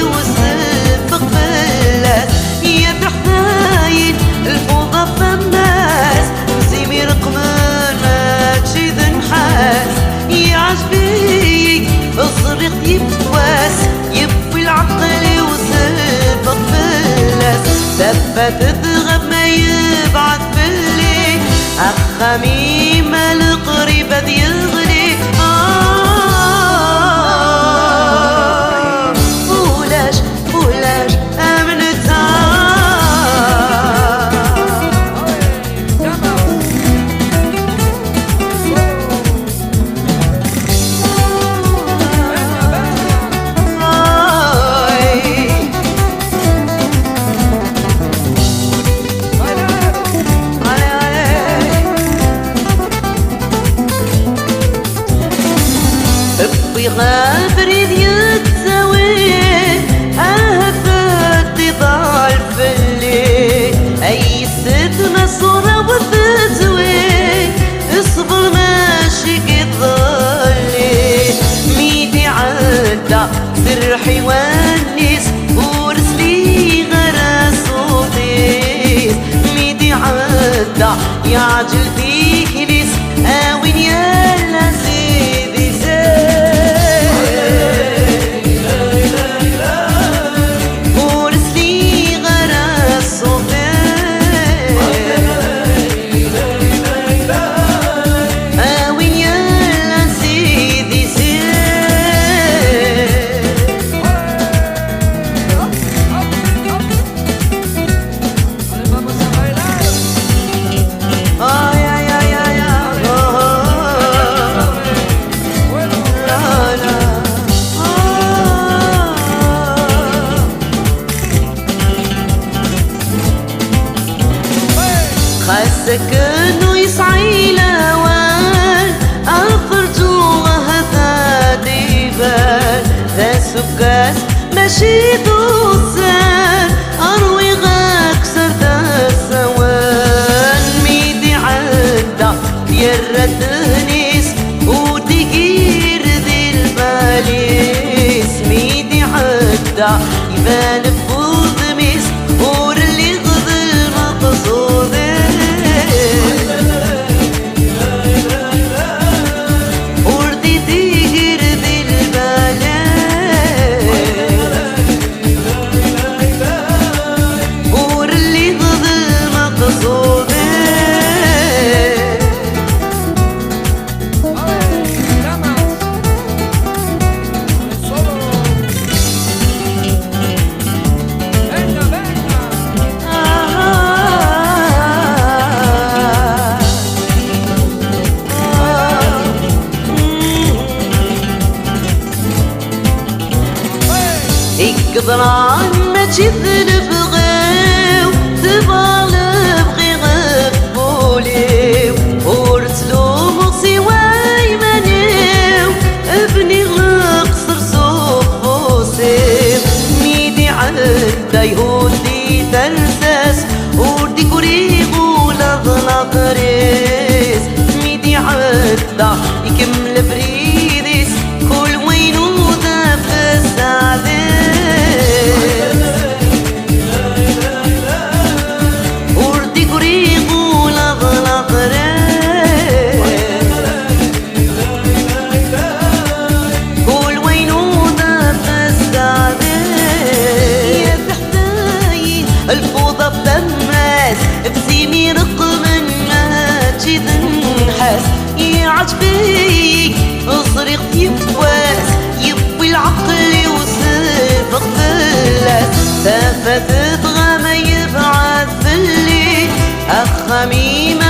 العقل وسبق فلاس يا بحناين الفوضى فماس مسيمي رقمان ما تشيد نحاس يا عجبيك الصريخ يبواس يبوي العقل وسبق فلاس دفة تضغب ما يبعث بالليل أخميم القريب ذي يغلي ولاش أمنتها غابر يتساوي أهفت ضال في الليل أي ستنا صورة وتزوي اصبر ماشي كظلي ميدي عدى سر حيوانيس ورسلي غرا صوتيس ميدي عدى يعجل فيك ليس آوين يلا سيدي زي خاسك انه يسعي الاوان الفرجوة هذا ديبان ذا سكاس ماشي دوسان اروي غاك سردا سوان ميدي عدا يرد هنيس ودقير ذي الباليس ميدي عدا يبان بوضميس ور اللي غضل مقصودي قدران ما تشذل بغيو تبال بغي غفوليو ورسلو مغسي وايمانيو ابني غقصر صفوسيو ميدي عدا يهودي ترساس وردي كوريغو لغلق ريس ميدي عدا يكمل بريديس كل وينو ذا فساديس الفوضى بتماس بسيمي رقم ما تشيد نحاس يا عجبيك الصريخ يبواس يبوي العقل وسبق فلاس سافة تغى ما يبعث في الليل أخميم